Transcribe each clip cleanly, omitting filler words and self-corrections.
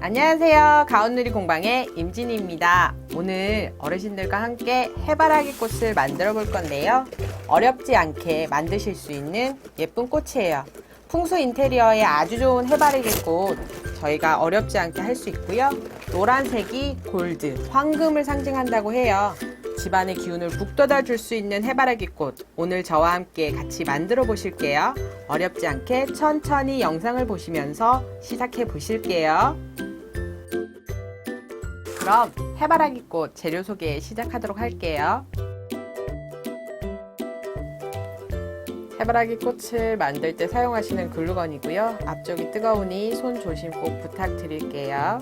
안녕하세요. 가온누리 공방의 임진희입니다. 오늘 어르신들과 함께 해바라기 꽃을 만들어 볼 건데요. 어렵지 않게 만드실 수 있는 예쁜 꽃이에요. 풍수 인테리어에 아주 좋은 해바라기 꽃, 저희가 어렵지 않게 할 수 있고요. 노란색이 골드, 황금을 상징한다고 해요. 집안의 기운을 북돋아 줄 수 있는 해바라기 꽃, 오늘 저와 함께 같이 만들어 보실게요. 어렵지 않게 천천히 영상을 보시면서 시작해 보실게요. 그럼 해바라기 꽃 재료 소개 시작하도록 할게요. 해바라기 꽃을 만들 때 사용하시는 글루건이고요. 앞쪽이 뜨거우니 손 조심 꼭 부탁드릴게요.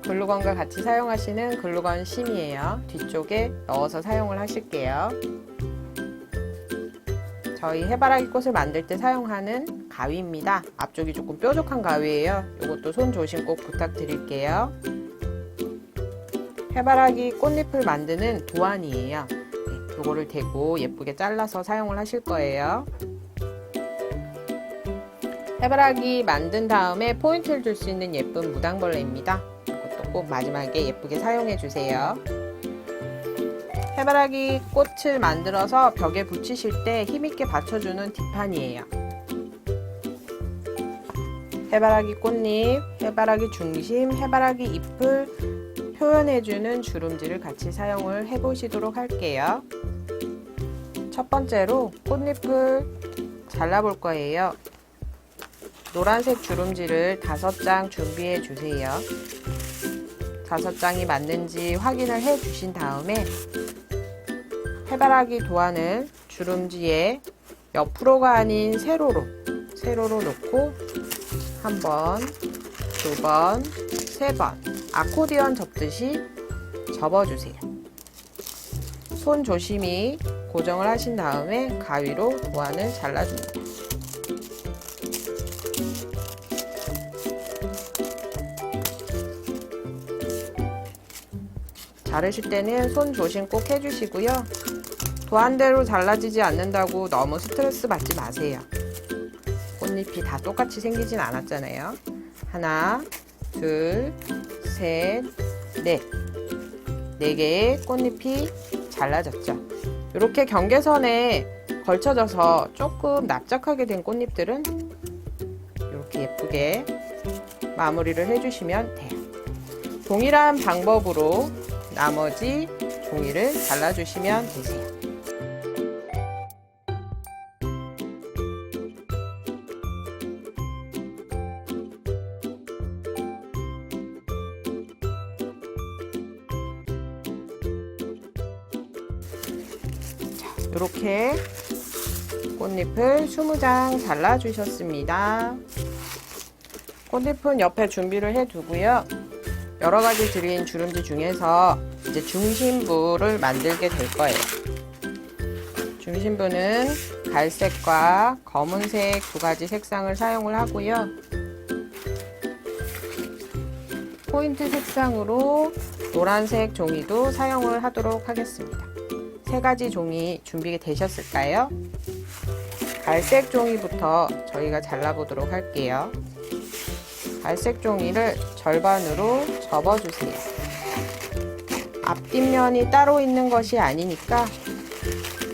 글루건과 같이 사용하시는 글루건 심이에요. 뒤쪽에 넣어서 사용을 하실게요. 저희 해바라기 꽃을 만들 때 사용하는 가위입니다. 앞쪽이 조금 뾰족한 가위예요. 이것도 손 조심 꼭 부탁드릴게요. 해바라기 꽃잎을 만드는 도안이에요. 이거를 대고 예쁘게 잘라서 사용을 하실 거예요. 해바라기 만든 다음에 포인트를 줄 수 있는 예쁜 무당벌레입니다. 이것도 꼭 마지막에 예쁘게 사용해 주세요. 해바라기 꽃을 만들어서 벽에 붙이실 때 힘있게 받쳐주는 뒷판이에요. 해바라기 꽃잎, 해바라기 중심, 해바라기 잎을 표현해주는 주름지를 같이 사용을 해보시도록 할게요. 첫 번째로 꽃잎을 잘라볼 거예요. 노란색 주름지를 5장 준비해 주세요. 5장이 맞는지 확인을 해 주신 다음에 해바라기 도안을 주름지에 옆으로가 아닌 세로로 놓고 한 번, 2번, 3번 아코디언 접듯이 접어주세요. 손 조심히 고정을 하신 다음에 가위로 도안을 잘라줍니다. 자르실 때는 손 조심 꼭 해주시고요. 도안대로 잘라지지 않는다고 너무 스트레스 받지 마세요. 꽃잎이 다 똑같이 생기진 않았잖아요. 하나, 둘, 셋, 넷. 4개의 꽃잎이 잘라졌죠. 이렇게 경계선에 걸쳐져서 조금 납작하게 된 꽃잎들은 이렇게 예쁘게 마무리를 해주시면 돼요. 동일한 방법으로 나머지 종이를 잘라주시면 되세요. 이렇게 꽃잎을 20장 잘라주셨습니다. 꽃잎은 옆에 준비를 해두고요. 여러가지 드린 주름지 중에서 이제 중심부를 만들게 될 거예요. 중심부는 갈색과 검은색 2가지 색상을 사용을 하고요. 포인트 색상으로 노란색 종이도 사용을 하도록 하겠습니다. 3가지 종이 준비되셨을까요? 갈색 종이부터 저희가 잘라보도록 할게요. 갈색 종이를 절반으로 접어주세요. 앞뒷면이 따로 있는 것이 아니니까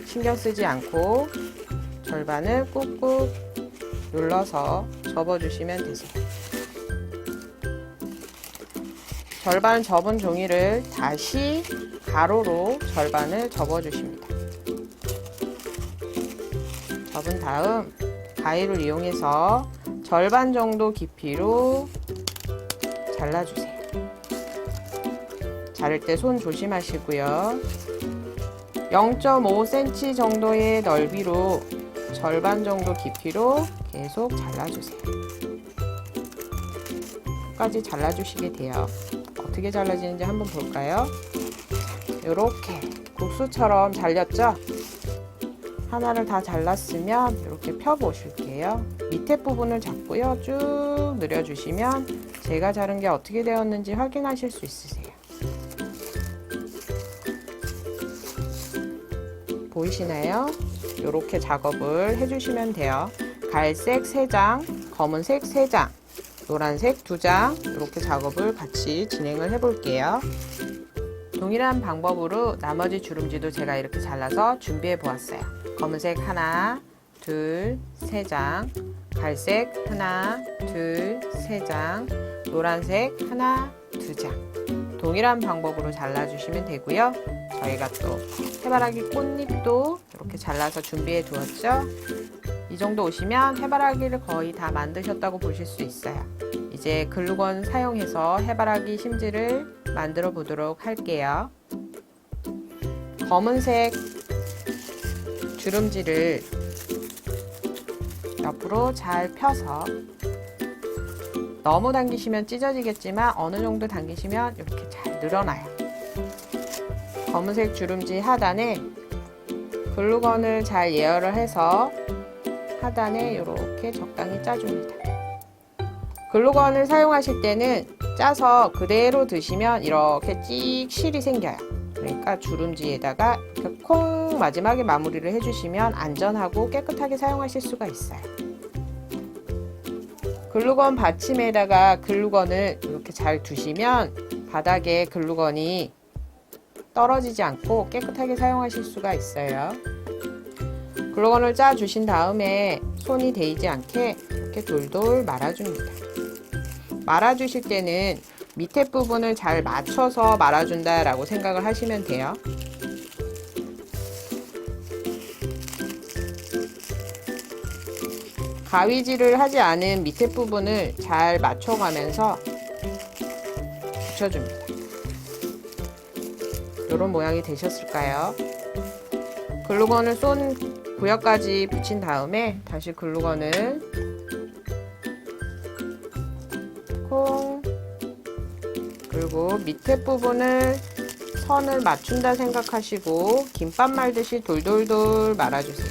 신경 쓰지 않고 절반을 꾹꾹 눌러서 접어주시면 되세요. 절반 접은 종이를 다시 가로로 절반을 접어주십니다. 접은 다음 가위를 이용해서 절반 정도 깊이로 잘라주세요. 자를 때 손 조심하시고요. 0.5cm 정도의 넓이로 절반 정도 깊이로 계속 잘라주세요. 끝까지 잘라주시게 돼요. 어떻게 잘라지는지 한번 볼까요? 이렇게 국수처럼 잘렸죠? 하나를 다 잘랐으면 이렇게 펴 보실게요. 밑에 부분을 잡고요. 쭉 늘려주시면 제가 자른 게 어떻게 되었는지 확인하실 수 있으세요. 보이시나요? 이렇게 작업을 해주시면 돼요. 갈색 3장, 검은색 3장 노란색 2장 이렇게 작업을 같이 진행을 해 볼게요. 동일한 방법으로 나머지 주름지도 제가 이렇게 잘라서 준비해 보았어요. 검은색 하나, 둘, 3장, 갈색 하나, 둘, 3장, 노란색 하나, 2장. 동일한 방법으로 잘라주시면 되고요. 저희가 또 해바라기 꽃잎도 이렇게 잘라서 준비해 두었죠. 이 정도 오시면 해바라기를 거의 다 만드셨다고 보실 수 있어요. 이제 글루건 사용해서 해바라기 심지를 만들어 보도록 할게요. 검은색 주름지를 옆으로 잘 펴서, 너무 당기시면 찢어지겠지만 어느 정도 당기시면 이렇게 잘 늘어나요. 검은색 주름지 하단에 글루건을 잘 예열을 해서 하단에 이렇게 적당히 짜줍니다. 글루건을 사용하실 때는 짜서 그대로 드시면 이렇게 찍 실이 생겨요. 그러니까 주름지에다가 이렇게 콩 마지막에 마무리를 해주시면 안전하고 깨끗하게 사용하실 수가 있어요. 글루건 받침에다가 글루건을 이렇게 잘 두시면 바닥에 글루건이 떨어지지 않고 깨끗하게 사용하실 수가 있어요. 글루건을 짜 주신 다음에 손이 데이지 않게 이렇게 돌돌 말아줍니다. 말아주실 때는 밑에 부분을 잘 맞춰서 말아준다 라고 생각을 하시면 돼요. 가위질을 하지 않은 밑에 부분을 잘 맞춰가면서 붙여줍니다. 이런 모양이 되셨을까요? 글루건을 쏜 구역까지 붙인 다음에 다시 글루건을 콩, 그리고 밑에 부분을 선을 맞춘다 생각하시고 김밥 말듯이 돌돌돌 말아주세요.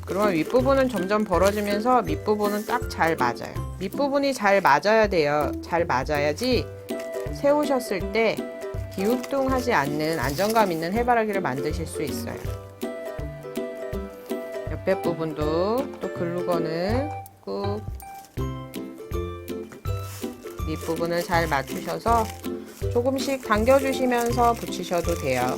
그러면 윗부분은 점점 벌어지면서 밑부분은 딱 잘 맞아요. 밑부분이 잘 맞아야 돼요. 잘 맞아야지 세우셨을 때 기우뚱하지 않는 안정감 있는 해바라기를 만드실 수 있어요. 옆에 부분도 또 글루건을 꾹 밑부분을 잘 맞추셔서 조금씩 당겨주시면서 붙이셔도 돼요.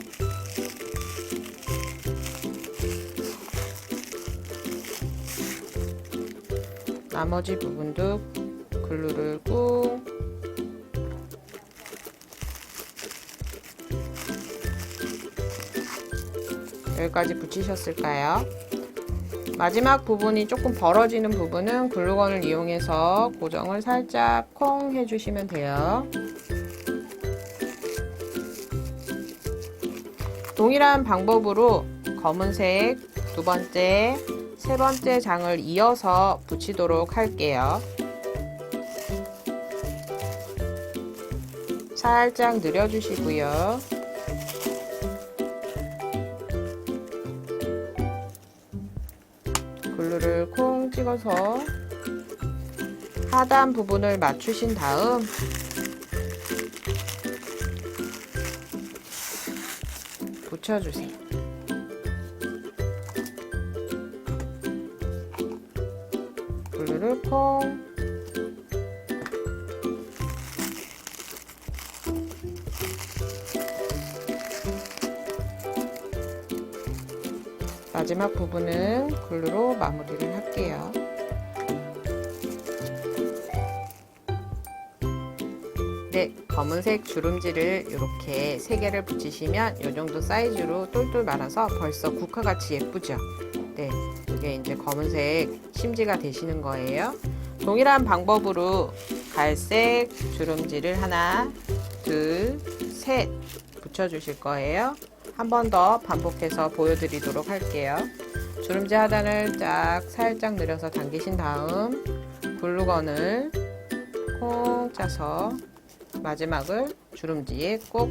나머지 부분도 글루를 꾹 여기까지 붙이셨을까요? 마지막 부분이 조금 벌어지는 부분은 글루건을 이용해서 고정을 살짝 콩 해주시면 돼요. 동일한 방법으로 검은색 2번째, 3번째 장을 이어서 붙이도록 할게요. 살짝 늘려주시고요. 글루를 콩 찍어서 하단 부분을 맞추신 다음 붙여주세요. 글루를 콩 마지막 부분은 글루로 마무리를 할게요. 네, 검은색 주름지를 이렇게 3개를 붙이시면 이 정도 사이즈로 똘똘 말아서 벌써 국화같이 예쁘죠? 네, 이게 이제 검은색 심지가 되시는 거예요. 동일한 방법으로 갈색 주름지를 하나, 둘, 셋 붙여주실 거예요. 한 번 더 반복해서 보여드리도록 할게요. 주름지 하단을 쫙 살짝 늘려서 당기신 다음 글루건을 콩 짜서 마지막을 주름지에 꼭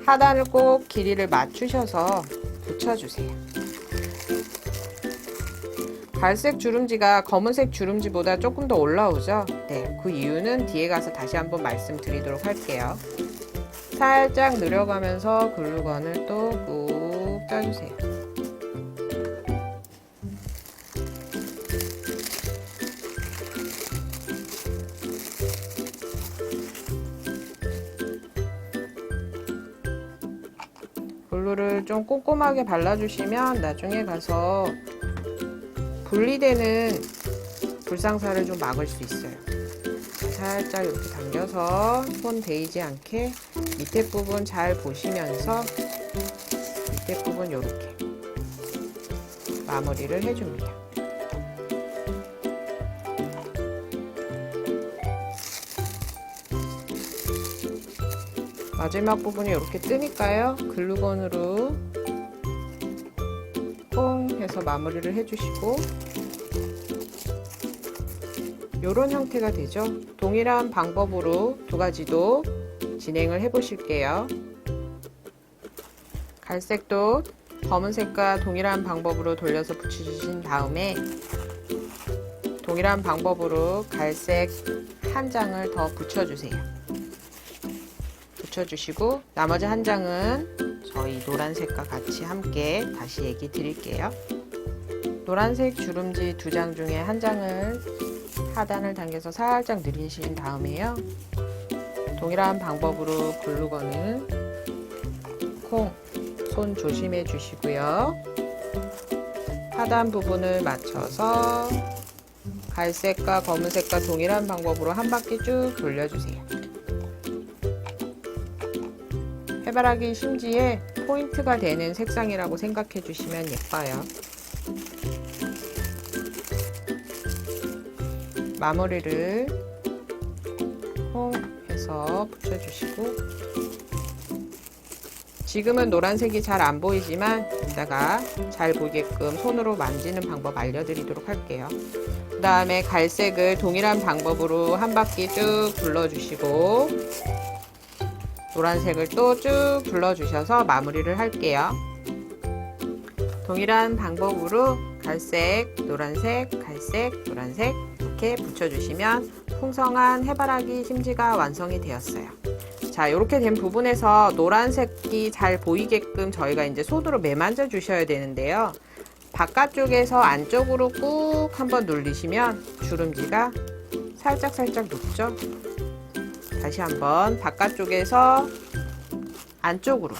하단을 꼭 길이를 맞추셔서 붙여주세요. 갈색 주름지가 검은색 주름지보다 조금 더 올라오죠? 네, 그 이유는 뒤에 가서 다시 한번 말씀드리도록 할게요. 살짝 늘려가면서 글루건을 또 꾹 짜주세요. 글루를 좀 꼼꼼하게 발라주시면 나중에 가서 분리되는 불상사를 좀 막을 수 있어요. 살짝 이렇게 당겨서 손 데이지 않게 밑에 부분 잘 보시면서 밑에 부분 이렇게 마무리를 해줍니다. 마지막 부분이 이렇게 뜨니까요. 글루건으로 콩 해서 마무리를 해주시고 이런 형태가 되죠. 동일한 방법으로 두 가지도 진행을 해 보실게요. 갈색도 검은색과 동일한 방법으로 돌려서 붙여주신 다음에 동일한 방법으로 갈색 한 장을 더 붙여주세요. 붙여주시고 나머지 한 장은 저희 노란색과 같이 함께 다시 얘기 드릴게요. 노란색 주름지 두 장 중에 한 장을 하단을 당겨서 살짝 늘리신 다음에요. 동일한 방법으로 글루건을 콩, 손 조심해 주시고요. 하단 부분을 맞춰서 갈색과 검은색과 동일한 방법으로 한 바퀴 쭉 돌려주세요. 해바라기 심지에 포인트가 되는 색상이라고 생각해 주시면 예뻐요. 마무리를 콩 해서 붙여주시고 지금은 노란색이 잘 안 보이지만 이따가 잘 보이게끔 손으로 만지는 방법 알려드리도록 할게요. 그 다음에 갈색을 동일한 방법으로 한 바퀴 쭉 둘러주시고 노란색을 또 쭉 둘러주셔서 마무리를 할게요. 동일한 방법으로 갈색, 노란색, 갈색, 노란색 이렇게 붙여주시면 풍성한 해바라기 심지가 완성이 되었어요. 자, 이렇게 된 부분에서 노란색이 잘 보이게끔 저희가 이제 손으로 매만져 주셔야 되는데요. 바깥쪽에서 안쪽으로 꾹 한번 눌리시면 주름지가 살짝 녹죠? 다시 한번 바깥쪽에서 안쪽으로,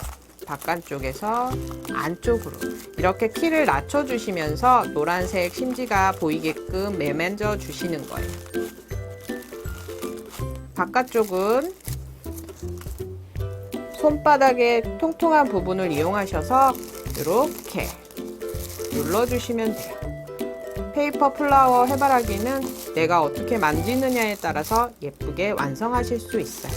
바깥쪽에서 안쪽으로 이렇게 키를 낮춰주시면서 노란색 심지가 보이게끔 매만져 주시는 거예요. 바깥쪽은 손바닥의 통통한 부분을 이용하셔서 이렇게 눌러주시면 돼요. 페이퍼 플라워 해바라기는 내가 어떻게 만지느냐에 따라서 예쁘게 완성하실 수 있어요.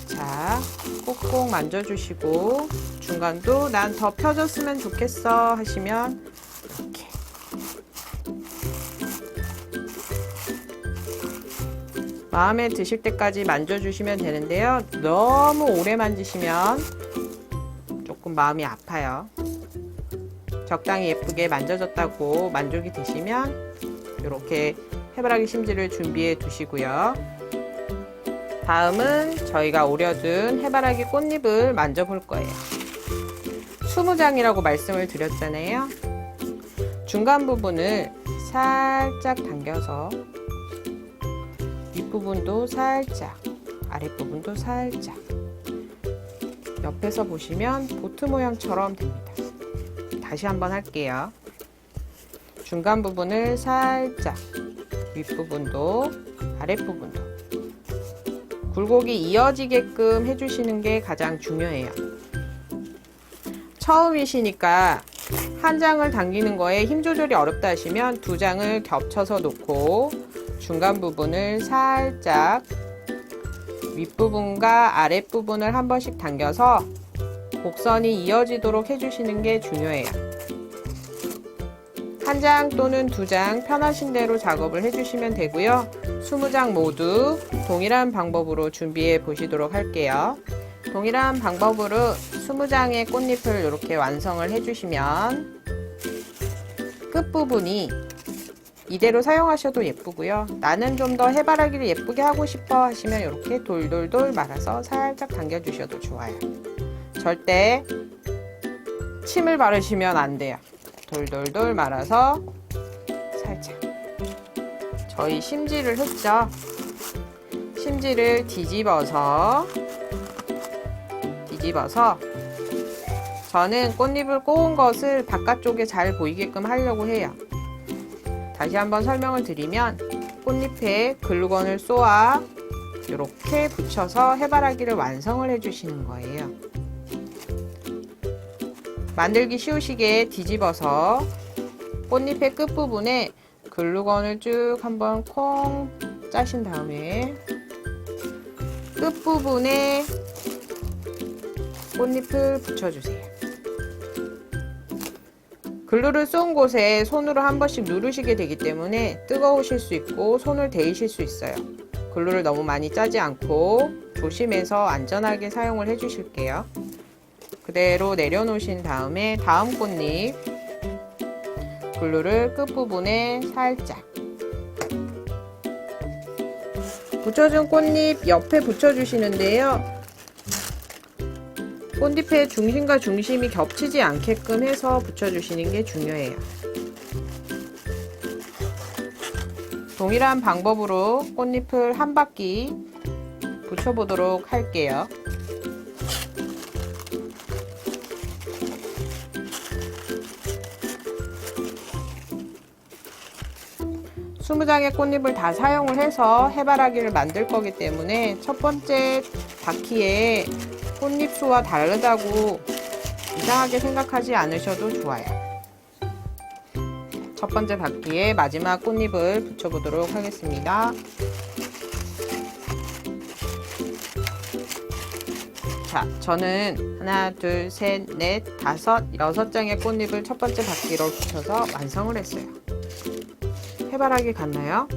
자, 꼭꼭 만져주시고 중간도 난 더 펴졌으면 좋겠어 하시면 이렇게 마음에 드실 때까지 만져주시면 되는데요. 너무 오래 만지시면 조금 마음이 아파요. 적당히 예쁘게 만져졌다고 만족이 되시면 이렇게 해바라기 심지를 준비해 두시고요. 다음은 저희가 오려둔 해바라기 꽃잎을 만져볼 거예요. 20장이라고 말씀을 드렸잖아요. 중간 부분을 살짝 당겨서 윗부분도 살짝, 아랫부분도 살짝 옆에서 보시면 보트 모양처럼 됩니다. 다시 한번 할게요. 중간 부분을 살짝, 윗부분도 아랫부분도 굴곡이 이어지게끔 해주시는 게 가장 중요해요. 처음이시니까 한 장을 당기는 거에 힘 조절이 어렵다 하시면 두 장을 겹쳐서 놓고 중간 부분을 살짝 윗부분과 아랫부분을 한 번씩 당겨서 곡선이 이어지도록 해주시는 게 중요해요. 한 장 또는 두 장 편하신 대로 작업을 해주시면 되고요. 20장 모두 동일한 방법으로 준비해 보시도록 할게요. 동일한 방법으로 20장의 꽃잎을 이렇게 완성을 해주시면 끝부분이 이대로 사용하셔도 예쁘고요. 나는 좀 더 해바라기를 예쁘게 하고 싶어 하시면 이렇게 돌돌돌 말아서 살짝 당겨주셔도 좋아요. 절대 침을 바르시면 안 돼요. 돌돌돌 말아서 살짝. 저희 심지를 했죠. 심지를 뒤집어서 저는 꽃잎을 꼬은 것을 바깥쪽에 잘 보이게끔 하려고 해요. 다시 한번 설명을 드리면 꽃잎에 글루건을 쏘아 이렇게 붙여서 해바라기를 완성을 해주시는 거예요. 만들기 쉬우시게 뒤집어서 꽃잎의 끝부분에 글루건을 쭉 한번 콩 짜신 다음에 끝부분에 꽃잎을 붙여주세요. 글루를 쏜 곳에 손으로 한 번씩 누르시게 되기 때문에 뜨거우실 수 있고 손을 데이실 수 있어요. 글루를 너무 많이 짜지 않고 조심해서 안전하게 사용을 해주실게요. 그대로 내려놓으신 다음에 다음 꽃잎 글루를 끝부분에 살짝 붙여준 꽃잎 옆에 붙여주시는데요. 꽃잎의 중심과 중심이 겹치지 않게끔 해서 붙여주시는 게 중요해요. 동일한 방법으로 꽃잎을 한 바퀴 붙여보도록 할게요. 스무 장의 꽃잎을 다 사용을 해서 해바라기를 만들 거기 때문에 첫 번째 바퀴에 꽃잎 수와 다르다고 이상하게 생각하지 않으셔도 좋아요. 첫 번째 바퀴에 마지막 꽃잎을 붙여보도록 하겠습니다. 자, 저는 하나, 둘, 셋, 넷, 다섯, 6장의 꽃잎을 첫 번째 바퀴로 붙여서 완성을 했어요. 해바라기 같나요?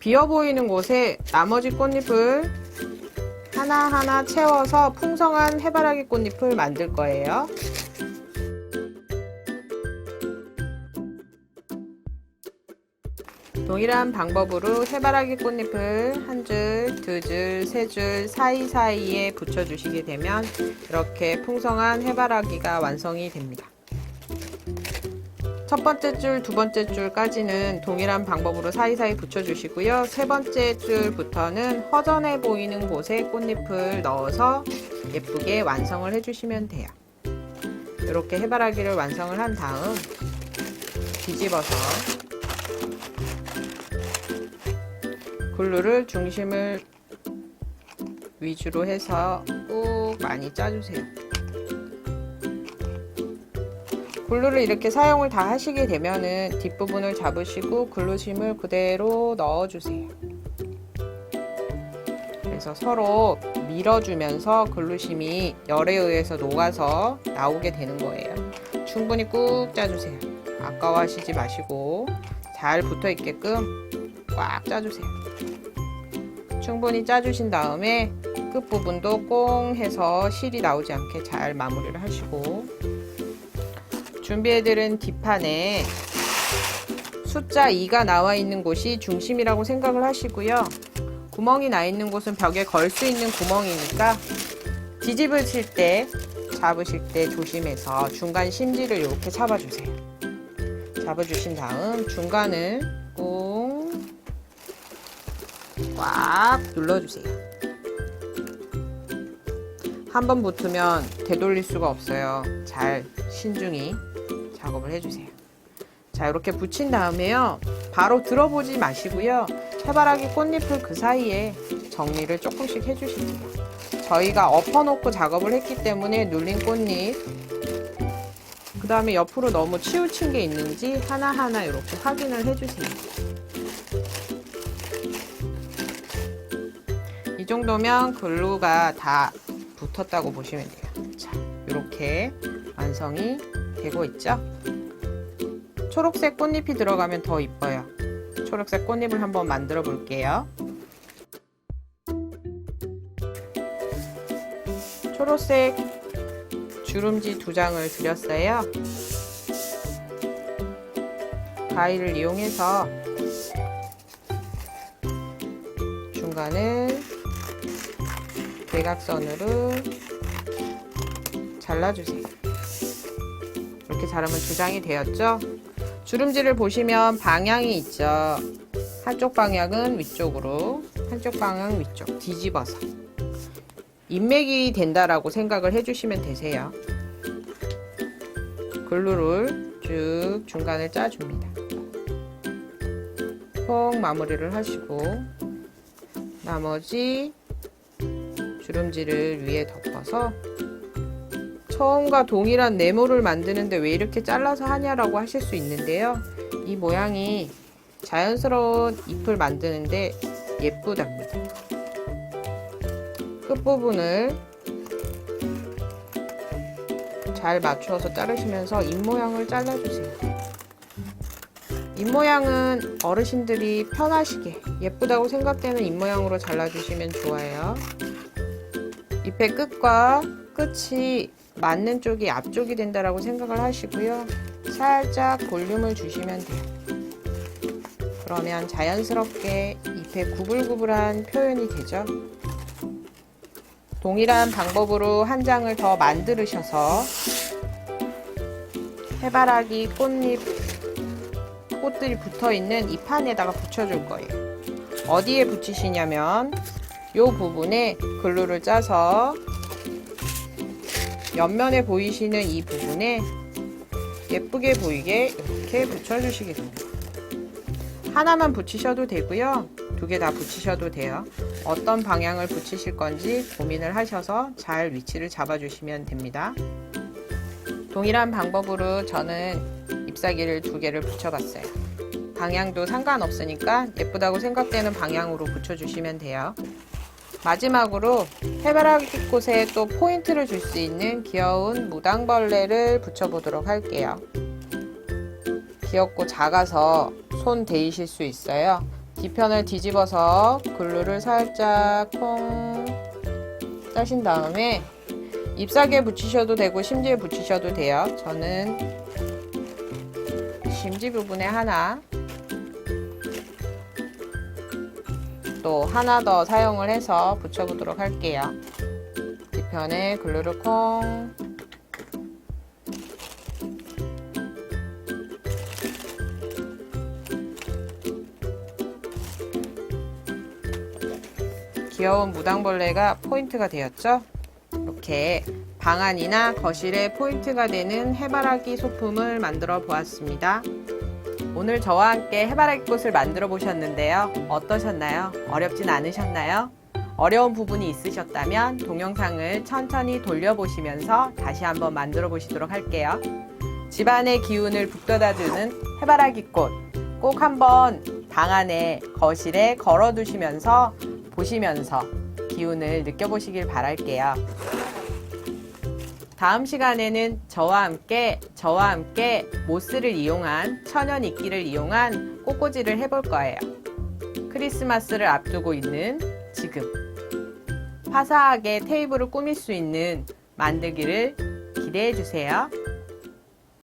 비어 보이는 곳에 나머지 꽃잎을 하나하나 채워서 풍성한 해바라기 꽃잎을 만들 거예요. 동일한 방법으로 해바라기 꽃잎을 한 줄, 두 줄, 세 줄 사이사이에 붙여주시게 되면 이렇게 풍성한 해바라기가 완성이 됩니다. 첫 번째 줄, 두 번째 줄까지는 동일한 방법으로 사이사이 붙여주시고요. 세 번째 줄부터는 허전해 보이는 곳에 꽃잎을 넣어서 예쁘게 완성을 해주시면 돼요. 이렇게 해바라기를 완성을 한 다음 뒤집어서 글루를 중심을 위주로 해서 꾹 많이 짜주세요. 글루를 이렇게 사용을 다 하시게 되면은 뒷부분을 잡으시고 글루심을 그대로 넣어주세요. 그래서 서로 밀어주면서 글루심이 열에 의해서 녹아서 나오게 되는 거예요. 충분히 꾹 짜주세요. 아까워하시지 마시고 잘 붙어 있게끔 꽉 짜주세요. 충분히 짜주신 다음에 끝부분도 꽁 해서 실이 나오지 않게 잘 마무리를 하시고 준비해드린 뒷판에 숫자 2가 나와 있는 곳이 중심이라고 생각을 하시고요. 구멍이 나 있는 곳은 벽에 걸 수 있는 구멍이니까 뒤집으실 때 잡으실 때 조심해서 중간 심지를 이렇게 잡아주세요. 잡아주신 다음 중간을 꾹 꽉 눌러주세요. 한번 붙으면 되돌릴 수가 없어요. 잘 신중히 작업을 해주세요. 자, 이렇게 붙인 다음에요. 바로 들어보지 마시고요. 해바라기 꽃잎을 그 사이에 정리를 조금씩 해주실게요. 저희가 엎어놓고 작업을 했기 때문에 눌린 꽃잎, 그 다음에 옆으로 너무 치우친 게 있는지 하나하나 이렇게 확인을 해주세요. 이 정도면 글루가 다 붙었다고 보시면 돼요. 자, 이렇게 완성이 되고 있죠? 초록색 꽃잎이 들어가면 더 이뻐요. 초록색 꽃잎을 한번 만들어 볼게요. 초록색 주름지 2장을 드렸어요. 가위를 이용해서 중간을 대각선으로 잘라주세요. 이렇게 자르면 2장이 되었죠? 주름지를 보시면 방향이 있죠. 한쪽 방향은 위쪽으로, 한쪽 방향 위쪽 뒤집어서 인맥이 된다라고 생각을 해주시면 되세요. 글루를 쭉 중간을 짜줍니다. 콕 마무리를 하시고 나머지 주름지를 위에 덮어서 처음과 동일한 네모를 만드는데 왜 이렇게 잘라서 하냐라고 하실 수 있는데요. 이 모양이 자연스러운 잎을 만드는데 예쁘답니다. 끝부분을 잘 맞추어서 자르시면서 잎 모양을 잘라주세요. 잎 모양은 어르신들이 편하시게 예쁘다고 생각되는 잎 모양으로 잘라주시면 좋아요. 잎의 끝과 끝이 맞는 쪽이 앞쪽이 된다라고 생각을 하시고요. 살짝 볼륨을 주시면 돼요. 그러면 자연스럽게 잎에 구불구불한 표현이 되죠. 동일한 방법으로 한 장을 더 만들으셔서 해바라기 꽃들이 붙어있는 잎 안에다가 붙여줄 거예요. 어디에 붙이시냐면 이 부분에 글루를 짜서 옆면에 보이시는 이 부분에 예쁘게 보이게 이렇게 붙여주시게 됩니다. 하나만 붙이셔도 되고요. 2개 다 붙이셔도 돼요. 어떤 방향을 붙이실 건지 고민을 하셔서 잘 위치를 잡아주시면 됩니다. 동일한 방법으로 저는 잎사귀를 2개를 붙여봤어요. 방향도 상관없으니까 예쁘다고 생각되는 방향으로 붙여주시면 돼요. 마지막으로 해바라기 꽃에 또 포인트를 줄 수 있는 귀여운 무당벌레를 붙여보도록 할게요. 귀엽고 작아서 손 데이실 수 있어요. 뒤편을 뒤집어서 글루를 살짝 콩 짜신 다음에 잎사귀에 붙이셔도 되고 심지에 붙이셔도 돼요. 저는 심지 부분에 하나, 또 하나 더 사용을 해서 붙여보도록 할게요. 뒤편에 글루를 콩, 귀여운 무당벌레가 포인트가 되었죠? 이렇게 방 안이나 거실에 포인트가 되는 해바라기 소품을 만들어 보았습니다. 오늘 저와 함께 해바라기 꽃을 만들어 보셨는데요. 어떠셨나요? 어렵진 않으셨나요? 어려운 부분이 있으셨다면 동영상을 천천히 돌려보시면서 다시 한번 만들어 보시도록 할게요. 집안의 기운을 북돋아주는 해바라기 꽃 꼭 한번 방 안에 거실에 걸어 두시면서 보시면서 기운을 느껴보시길 바랄게요. 다음 시간에는 저와 함께 모스를 이용한 천연 이끼를 이용한 꽃꽂이를 해볼 거예요. 크리스마스를 앞두고 있는 지금 화사하게 테이블을 꾸밀 수 있는 만들기를 기대해 주세요.